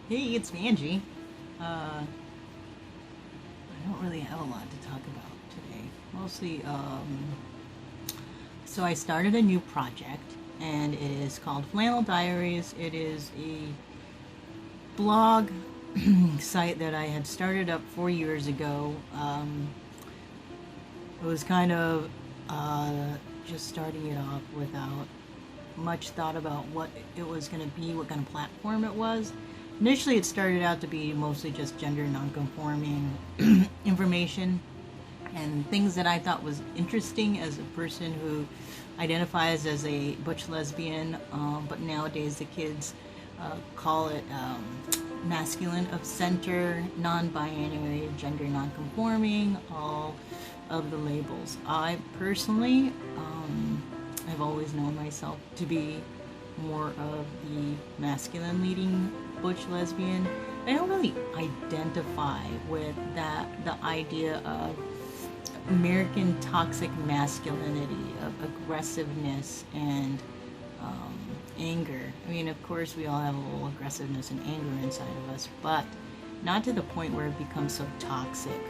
Hey, it's Angie. I don't really have a lot to talk about today. Mostly, so I started a new project, and it is called Flannel Diaries. It is a blog site that I had started up 4 years ago. It was kind of just starting it off without much thought about what it was going to be, what kind of platform it was. Initially, it started out to be mostly just gender nonconforming information and things that I thought was interesting as a person who identifies as a butch lesbian, but nowadays the kids call it masculine of center, non-binary, gender nonconforming, all of the labels. I personally, I've always known myself to be more of the masculine leading butch lesbian. I don't really identify with that, the idea of American toxic masculinity, of aggressiveness and anger. I mean, of course, we all have a little aggressiveness and anger inside of us, but not to the point where it becomes so toxic,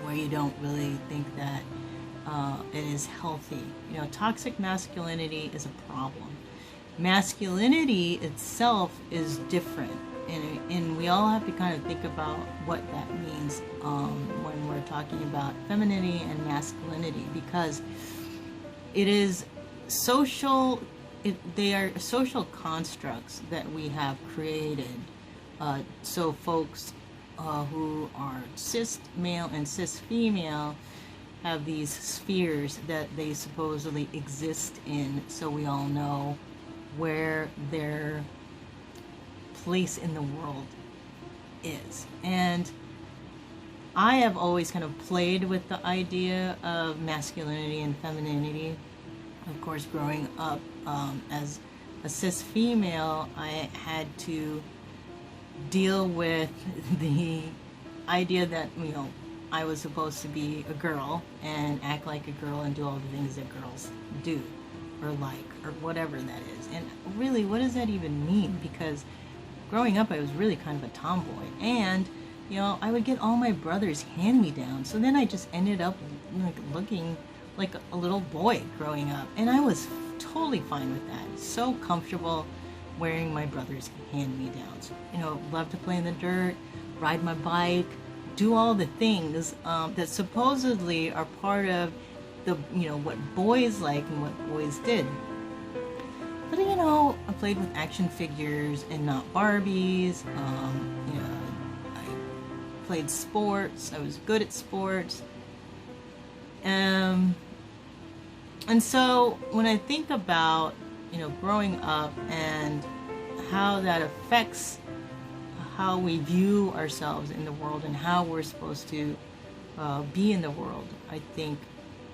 where you don't really think that it is healthy. You know, toxic masculinity is a problem. Masculinity itself is different, and we all have to kind of think about what that means when we're talking about femininity and masculinity, because it is social. They are social constructs that we have created. So folks who are cis male and cis female have these spheres that they supposedly exist in, so we all know where their place in the world is. And I have always kind of played with the idea of masculinity and femininity. Of course, growing up as a cis female, I had to deal with the idea that, you know, I was supposed to be a girl and act like a girl and do all the things that girls do or like or whatever that is. And really, what does that even mean? Because growing up, I was really kind of a tomboy, and you know, I would get all my brothers hand-me-downs, so then I just ended up like looking like a little boy growing up, and I was totally fine with that. So comfortable wearing my brother's hand-me-downs. You know, love to play in the dirt, ride my bike, do all the things that supposedly are part of the, you know, what boys like and what boys did. But you know, I played with action figures and not Barbies. You know, I played sports. I was good at sports. And so when I think about, you know, growing up and how that affects how we view ourselves in the world and how we're supposed to be in the world, I think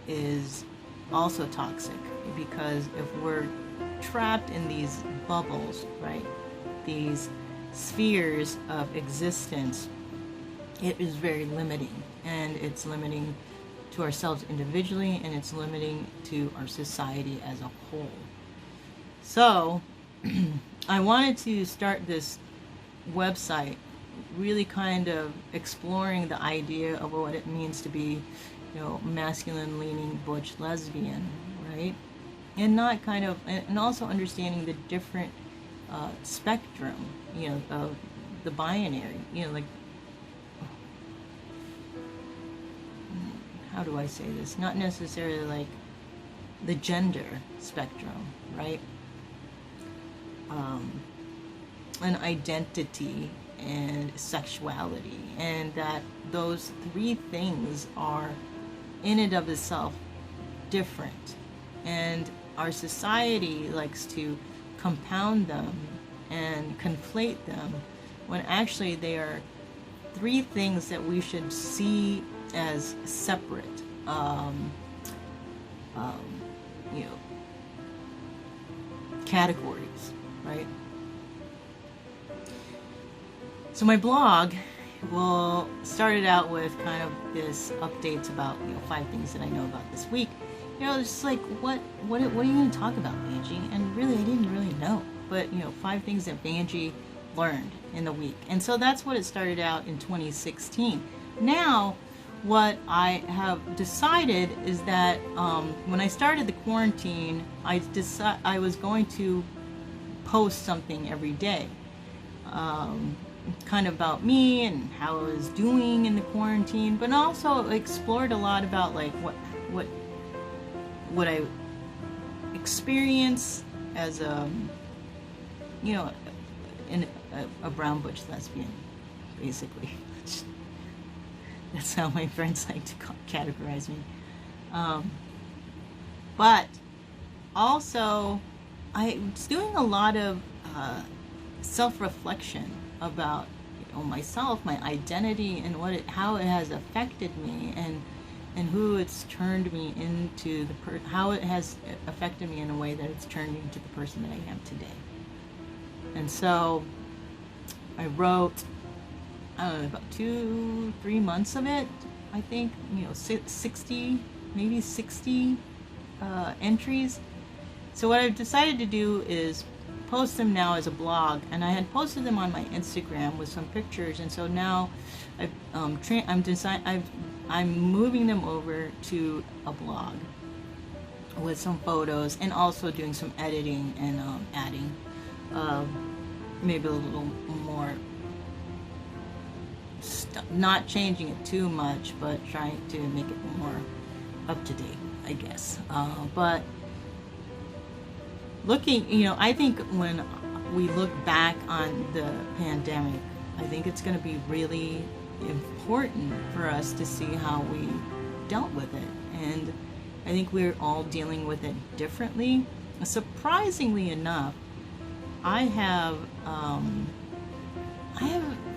is also toxic, because if we're trapped in these bubbles, right, these spheres of existence, it is very limiting, and it's limiting to ourselves individually, and it's limiting to our society as a whole. So I wanted to start this website really kind of exploring the idea of what it means to be, you know, masculine leaning butch lesbian, right? And not kind of, and also understanding the different spectrum, you know, of the binary, you know, like, how do I say this? Not necessarily like the gender spectrum, right? An identity and sexuality, and that those three things are in and of itself different, and our society likes to compound them and conflate them when actually they are three things that we should see as separate, you know, categories, right? So my blog will start it out with kind of this updates about, you know, 5 things that I know about this week. You know, it's like, what are you going to talk about, Angie? And really, I didn't really know. But, you know, 5 things that Angie learned in the week. And so that's what it started out in 2016. Now, what I have decided is that when I started the quarantine, I was going to post something every day, kind of about me and how I was doing in the quarantine, but also explored a lot about like what I experienced as a a brown butch lesbian, basically. That's how my friends like to categorize me. But also, I was doing a lot of self-reflection about myself, my identity, and how it has affected me, and who it's turned me into how it has affected me in a way that it's turned me into the person that I am today. And so I wrote, I don't know, about 2-3 months of it, I think, 60 entries. So what I've decided to do is post them now as a blog, and I had posted them on my Instagram with some pictures, and so now I'm moving them over to a blog with some photos, and also doing some editing and adding maybe a little more not changing it too much, but trying to make it more up to date, I guess. But looking, I think when we look back on the pandemic, I think it's going to be really important for us to see how we dealt with it. And I think we're all dealing with it differently. Surprisingly enough, I have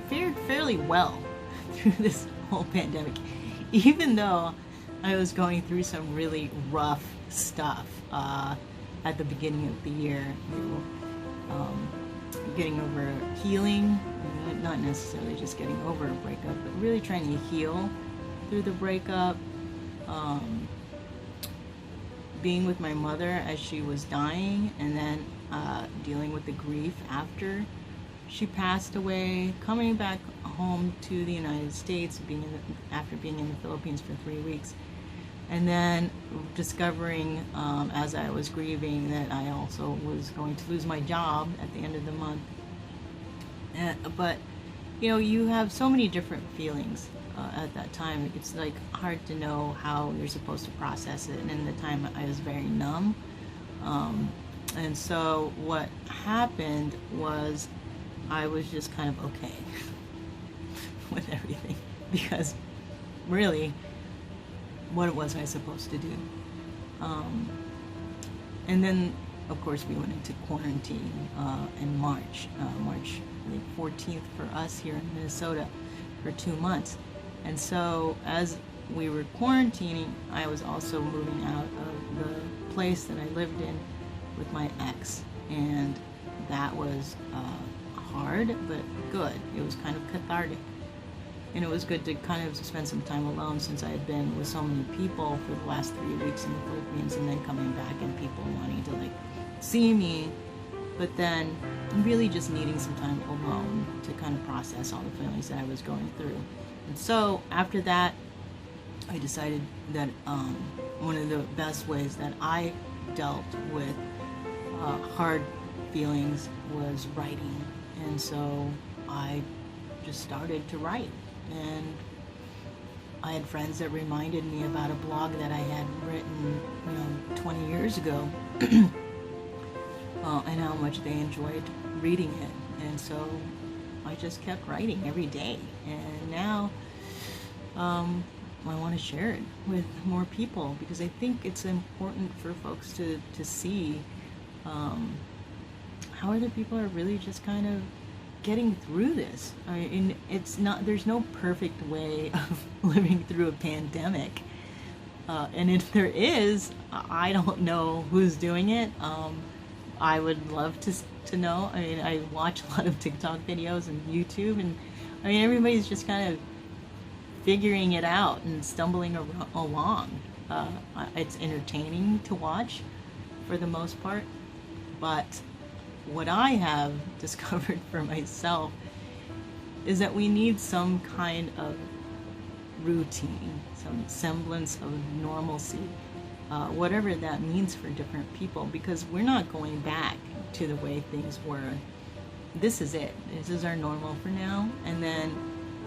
fared fairly well through this whole pandemic, even though I was going through some really rough stuff at the beginning of the year. Getting over healing, not necessarily just getting over a breakup, but really trying to heal through the breakup. Being with my mother as she was dying, and then dealing with the grief after she passed away, coming back home to the United States, after being in the Philippines for 3 weeks, and then discovering as I was grieving that I also was going to lose my job at the end of the month. But you have so many different feelings at that time. It's like hard to know how you're supposed to process it, and in the time I was very numb. And so what happened was I was just kind of okay with everything, because really, what was I supposed to do? And then, of course, we went into quarantine in March, I think 14th for us here in Minnesota, for 2 months. And so as we were quarantining, I was also moving out of the place that I lived in with my ex, and that was hard but good. It was kind of cathartic, and it was good to kind of spend some time alone, since I had been with so many people for the last 3 weeks in the Philippines, and then coming back and people wanting to see me, but then really just needing some time alone to kind of process all the feelings that I was going through. And so after that, I decided that one of the best ways that I dealt with hard feelings was writing. And so I just started to write. And I had friends that reminded me about a blog that I had written 20 years ago, and how much they enjoyed reading it. And so I just kept writing every day. And now I want to share it with more people, because I think it's important for folks to see how other people are really just kind of getting through this. I mean, there's no perfect way of living through a pandemic. And if there is, I don't know who's doing it. I would love to know. I mean, I watch a lot of TikTok videos and YouTube, and I mean, everybody's just kind of figuring it out and stumbling along. It's entertaining to watch for the most part, but what I have discovered for myself is that we need some kind of routine, some semblance of normalcy, whatever that means for different people, because we're not going back to the way things were. This is it. This is our normal for now, and then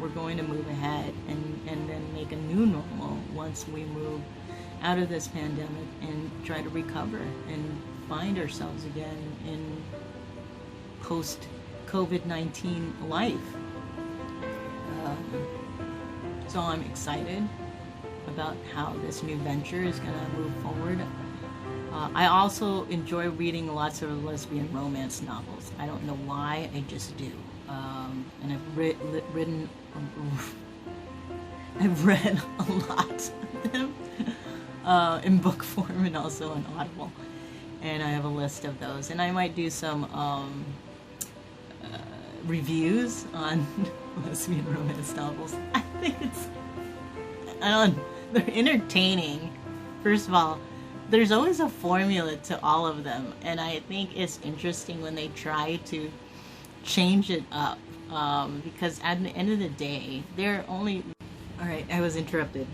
we're going to move ahead and then make a new normal once we move out of this pandemic and try to recover and find ourselves again in post-COVID-19 life. So I'm excited about how this new venture is going to move forward. I also enjoy reading lots of lesbian romance novels. I don't know why, I just do. And I've read a lot of them in book form and also on Audible. And I have a list of those. And I might do some reviews on lesbian romance novels. I think they're entertaining. First of all, there's always a formula to all of them, and I think it's interesting when they try to change it up, because at the end of the day, they're only... Alright, I was interrupted.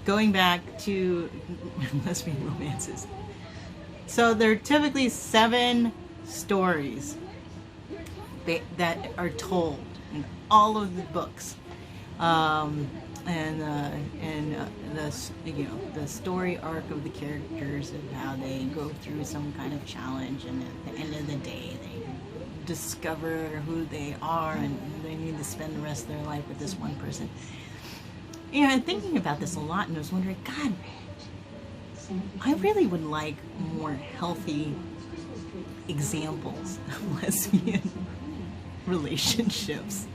Going back to lesbian romances. So there are typically 7 stories that are told in all of the books, the story arc of the characters of how they go through some kind of challenge, and at the end of the day they discover who they are and they need to spend the rest of their life with this one person. You know, I'm thinking about this a lot, and I was wondering, God, I really would like more healthy examples of lesbian relationships.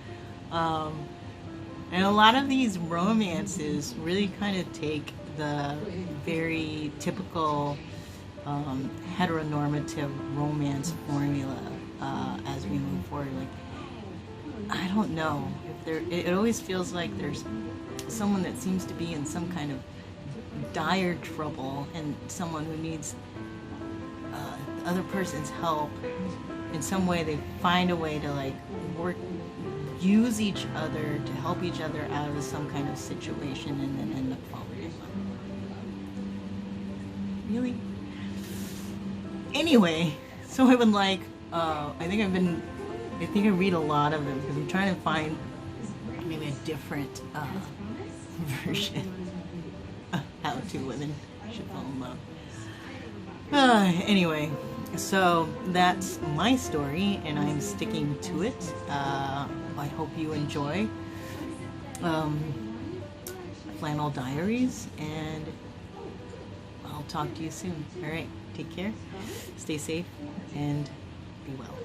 And a lot of these romances really kind of take the very typical heteronormative romance formula as we move forward. Like, I don't know if it always feels like there's someone that seems to be in some kind of dire trouble, and someone who needs the other person's help. In some way, they find a way to like use each other to help each other out of some kind of situation, and then end up falling in love. Really? Anyway, so I would like, I think I read a lot of them because I'm trying to find maybe a different version of how 2 women should fall in love. Anyway, so that's my story, and I'm sticking to it. I hope you enjoy Flannel Diaries, and I'll talk to you soon. Alright, take care, stay safe, and be well.